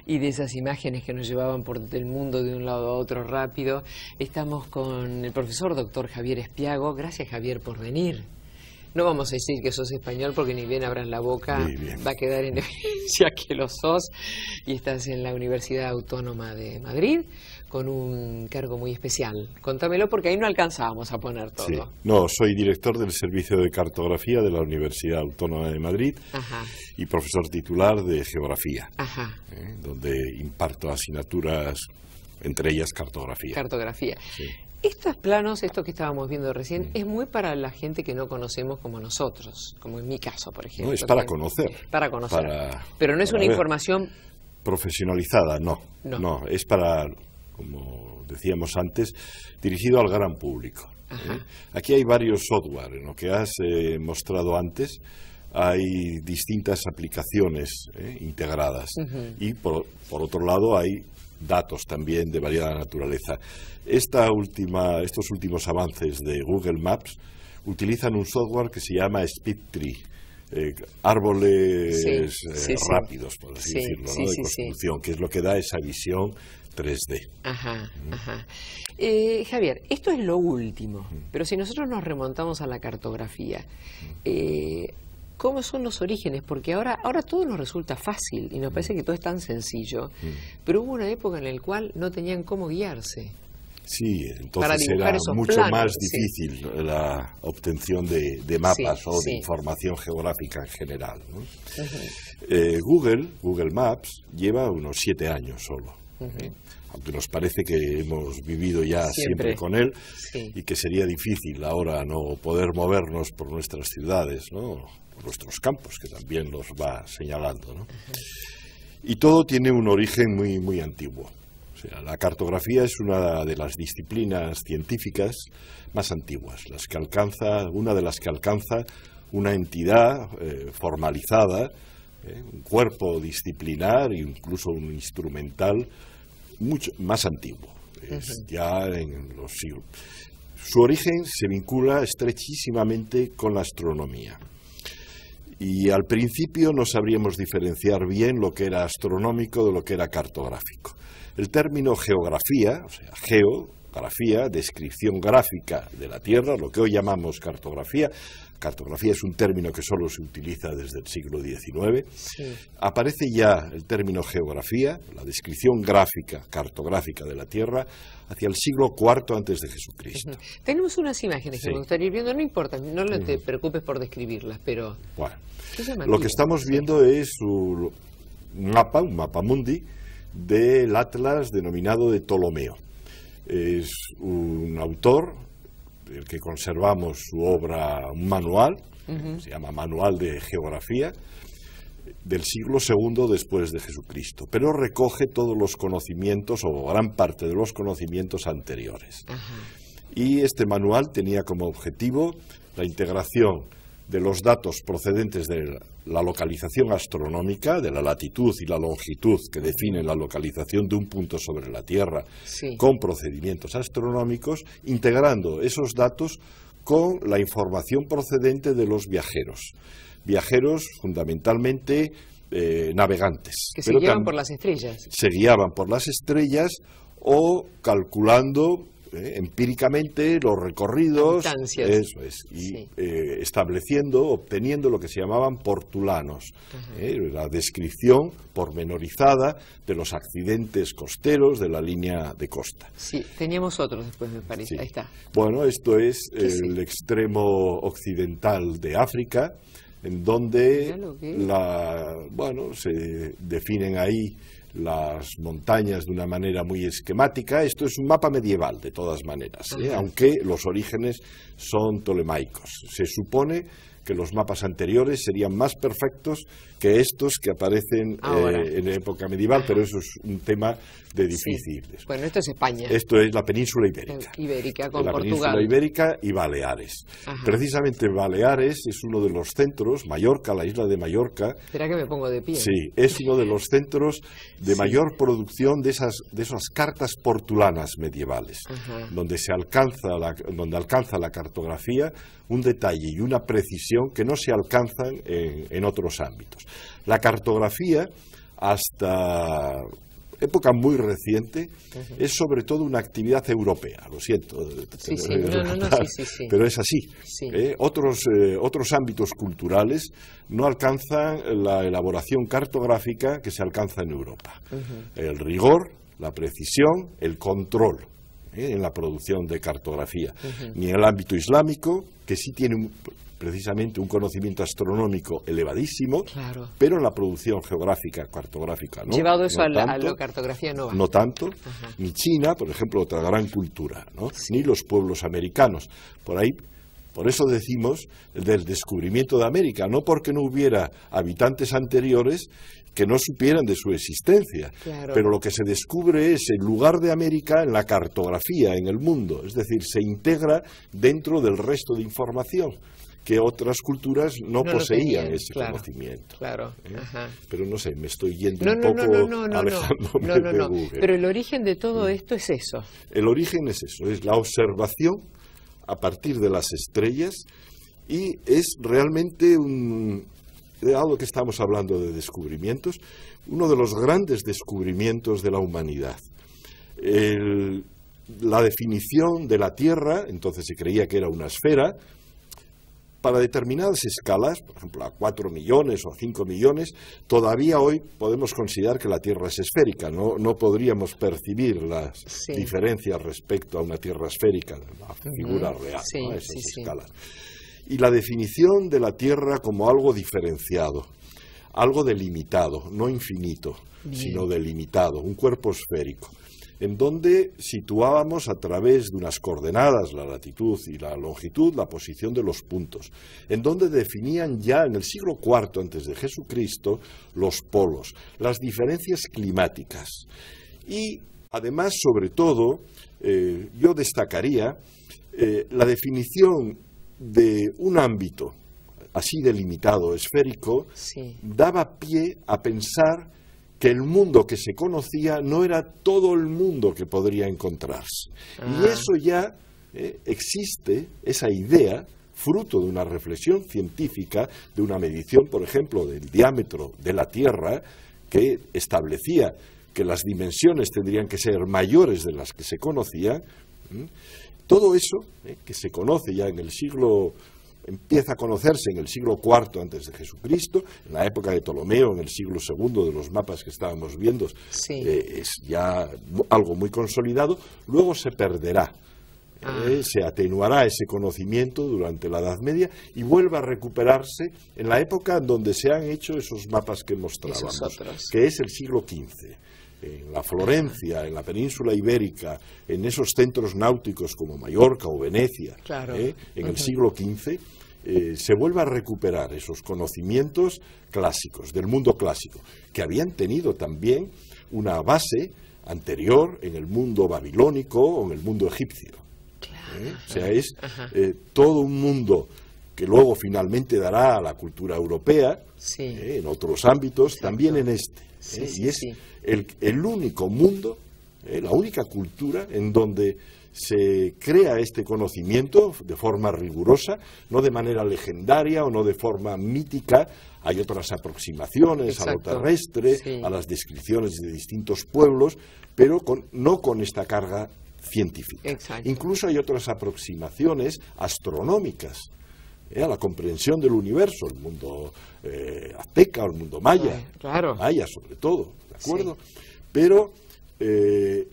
y de esas imágenes que nos llevaban por el mundo de un lado a otro rápido. Estamos con el profesor doctor Javier Espiago. Gracias, Javier, por venir. No vamos a decir que sos español porque ni bien abran la boca va a quedar en evidencia que lo sos, y estás en la Universidad Autónoma de Madrid con un cargo muy especial. Contámelo porque ahí no alcanzábamos a poner todo. Sí. No, soy director del Servicio de Cartografía de la Universidad Autónoma de Madrid. Ajá. Y profesor titular de Geografía, Ajá. Donde imparto asignaturas, entre ellas cartografía. Cartografía. Sí. Estos planos, esto que estábamos viendo recién, es muy para la gente que no conocemos como nosotros, como en mi caso, por ejemplo. No, es para conocer. Para conocer. Pero no es una información profesionalizada, no. No, es para, como decíamos antes, dirigido al gran público. Aquí hay varios software, en lo que has mostrado antes. Hay distintas aplicaciones integradas. Y por otro lado hay datos también de variada naturaleza. Estos últimos avances de Google Maps utilizan un software que se llama SpeedTree, árboles rápidos, por así decirlo, ¿no? De construcción, que es lo que da esa visión 3D. Javier, esto es lo último, pero si nosotros nos remontamos a la cartografía, ¿cómo son los orígenes? Porque ahora todo nos resulta fácil y nos parece que todo es tan sencillo, pero hubo una época en la cual no tenían cómo guiarse. Sí, entonces era mucho más difícil la obtención de mapas o de información geográfica en general, ¿no? Google Maps lleva unos 7 años solo. Aunque nos parece que hemos vivido ya siempre con él y que sería difícil ahora no poder movernos por nuestras ciudades, ¿no? Por nuestros campos, que también los va señalando, ¿no? Y todo tiene un origen muy, muy antiguo. O sea, la cartografía es una de las disciplinas científicas más antiguas, una de las que alcanza una entidad formalizada, un cuerpo disciplinar e incluso un instrumental mucho más antiguo, ya en los siglos. Su origen se vincula estrechísimamente con la astronomía. Y al principio no sabríamos diferenciar bien lo que era astronómico de lo que era cartográfico. El término geografía, o sea, geografía, descripción gráfica de la Tierra, lo que hoy llamamos cartografía. Cartografía es un término que solo se utiliza desde el siglo XIX. Aparece ya el término geografía, la descripción gráfica, cartográfica de la Tierra, hacia el siglo IV antes de Jesucristo. Tenemos unas imágenes que me gustaría ir viendo, no importa, no te preocupes por describirlas, pero... Bueno, lo que estamos viendo es un mapa mundi, del Atlas denominado de Ptolomeo. Es un autor, el que conservamos su obra, un manual, se llama Manual de Geografía, del siglo II después de Jesucristo, pero recoge todos los conocimientos, o gran parte de los conocimientos anteriores. Y este manual tenía como objetivo la integración de los datos procedentes de la localización astronómica, de la latitud y la longitud que definen la localización de un punto sobre la Tierra, con procedimientos astronómicos, integrando esos datos con la información procedente de los viajeros fundamentalmente navegantes. Que se guiaban por las estrellas. Se guiaban por las estrellas o calculando empíricamente los recorridos, eso es, y obteniendo lo que se llamaban portulanos, la descripción pormenorizada de los accidentes costeros de la línea de costa. Sí, teníamos otros después, me parece, ahí está. Bueno, esto es el extremo occidental de África, en donde se definen ahí las montañas de una manera muy esquemática. Esto es un mapa medieval, de todas maneras, aunque los orígenes son ptolemaicos. Se supone que los mapas anteriores serían más perfectos que estos que aparecen en época medieval, pero eso es un tema de difícil. Bueno, esto es España. Esto es la península ibérica. Con la Portugal. Península ibérica y Baleares. Precisamente Baleares es uno de los centros, Mallorca, la isla de Mallorca. Espera que me pongo de pie. Sí, es uno de los centros de mayor producción de esas cartas portulanas medievales, donde alcanza la cartografía un detalle y una precisión que no se alcanzan en otros ámbitos. La cartografía hasta época muy reciente, es sobre todo una actividad europea. Lo siento, pero es así. Sí. Otros ámbitos culturales no alcanzan la elaboración cartográfica que se alcanza en Europa. El rigor, la precisión, el control en la producción de cartografía. Ni en el ámbito islámico, que sí tiene precisamente un conocimiento astronómico elevadísimo, claro, pero en la producción geográfica, cartográfica, ¿no? Llevado eso a la cartografía no va. No tanto, ni China, por ejemplo, otra gran cultura, ¿no? Sí. Ni los pueblos americanos. Por eso decimos del descubrimiento de América, no porque no hubiera habitantes anteriores que no supieran de su existencia, claro, pero lo que se descubre es el lugar de América en la cartografía, en el mundo, es decir, se integra dentro del resto de información que otras culturas no poseían ese conocimiento. Claro. Pero no sé, me estoy yendo un poco alejándome de Google. Pero el origen de todo esto es eso. El origen es eso, es la observación a partir de las estrellas, y es realmente algo que estamos hablando de descubrimientos, uno de los grandes descubrimientos de la humanidad. La definición de la Tierra, entonces se creía que era una esfera. Para determinadas escalas, por ejemplo a 4 millones o a 5 millones, todavía hoy podemos considerar que la Tierra es esférica, no podríamos percibir las diferencias respecto a una Tierra esférica, una figura real, ¿no? A esas escalas. Y la definición de la Tierra como algo diferenciado, algo delimitado, no infinito, sino delimitado, un cuerpo esférico, en donde situábamos a través de unas coordenadas, la latitud y la longitud, la posición de los puntos, en donde definían ya en el siglo IV antes de Jesucristo los polos, las diferencias climáticas. Y además, sobre todo, yo destacaría la definición de un ámbito así delimitado, esférico, daba pie a pensar que el mundo que se conocía no era todo el mundo que podría encontrarse. Y eso ya existe, esa idea, fruto de una reflexión científica, de una medición, por ejemplo, del diámetro de la Tierra, que establecía que las dimensiones tendrían que ser mayores de las que se conocían. Todo eso, que se conoce ya en el siglo... empieza a conocerse en el siglo IV antes de Jesucristo, en la época de Ptolomeo, en el siglo II de los mapas que estábamos viendo, es ya algo muy consolidado. Luego se perderá, se atenuará ese conocimiento durante la Edad Media y vuelve a recuperarse en la época en donde se han hecho esos mapas que mostrábamos, que es el siglo XV. En la Florencia, en la península ibérica, en esos centros náuticos como Mallorca o Venecia, en el siglo XV, se vuelve a recuperar esos conocimientos clásicos, del mundo clásico, que habían tenido también una base anterior en el mundo babilónico o en el mundo egipcio. O sea, es todo un mundo que luego finalmente dará a la cultura europea, en otros ámbitos, también en este. Y es el único mundo, la única cultura en donde se crea este conocimiento de forma rigurosa, no de manera legendaria o no de forma mítica. Hay otras aproximaciones a lo terrestre, a las descripciones de distintos pueblos, pero no con esta carga científica. Incluso hay otras aproximaciones astronómicas, a la comprensión del universo, el mundo azteca o el mundo maya, maya sobre todo, ¿de acuerdo? Pero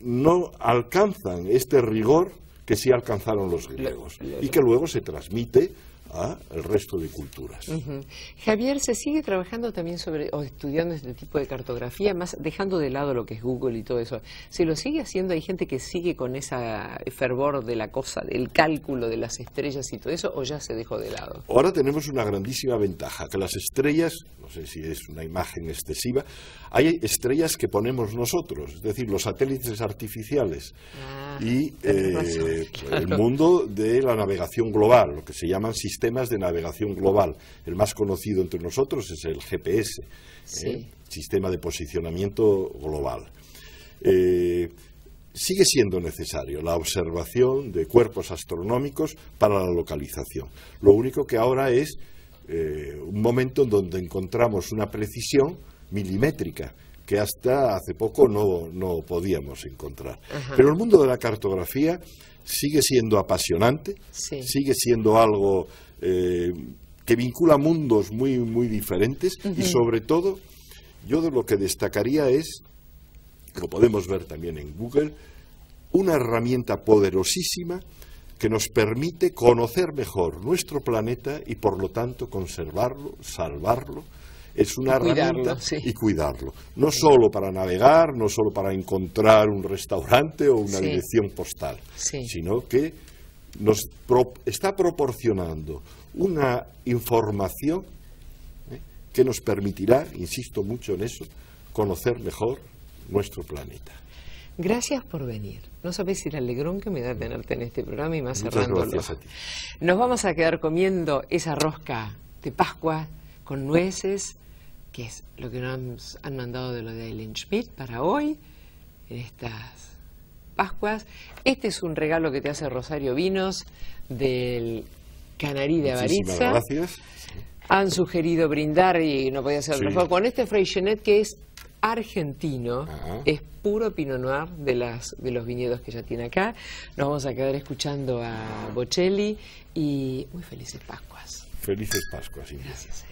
no alcanzan este rigor que sí alcanzaron los griegos y que luego se transmite al resto de culturas. Javier, ¿se sigue trabajando también o estudiando este tipo de cartografía, más dejando de lado lo que es Google y todo eso? ¿Se lo sigue haciendo? ¿Hay gente que sigue con ese fervor de la cosa, del cálculo de las estrellas y todo eso, o ya se dejó de lado? Ahora tenemos una grandísima ventaja, que las estrellas, no sé si es una imagen excesiva, hay estrellas que ponemos nosotros, es decir, los satélites artificiales y el mundo de la navegación global, lo que se llaman sistemas de navegación global. El más conocido entre nosotros es el GPS, Sistema de Posicionamiento Global. Sigue siendo necesario la observación de cuerpos astronómicos para la localización. Lo único que ahora es un momento en donde encontramos una precisión milimétrica que hasta hace poco no podíamos encontrar. Pero el mundo de la cartografía sigue siendo apasionante, sigue siendo algo que vincula mundos muy, muy diferentes y sobre todo, yo de lo que destacaría es, lo podemos ver también en Google, una herramienta poderosísima que nos permite conocer mejor nuestro planeta y por lo tanto conservarlo, salvarlo. Es una herramienta y cuidarlo. No solo para navegar, no solo para encontrar un restaurante o una dirección postal, sino que nos está proporcionando una información que nos permitirá, insisto mucho en eso, conocer mejor nuestro planeta. Gracias por venir. No sabés el alegrón que me da tenerte en este programa y más cerrándolo. Muchas gracias a ti. Nos vamos a quedar comiendo esa rosca de Pascua con nueces, que es lo que nos han mandado de lo de Eileen Schmidt para hoy, en estas Pascuas. Este es un regalo que te hace Rosario Vinos del Canarí de Avaritza. Muchísimas gracias. Han sugerido brindar, y no podía ser mejor, con este Freixenet que es argentino, es puro Pinot Noir de los viñedos que ya tiene acá. Nos vamos a quedar escuchando a Bocelli y muy felices Pascuas. Felices Pascuas. Gracias.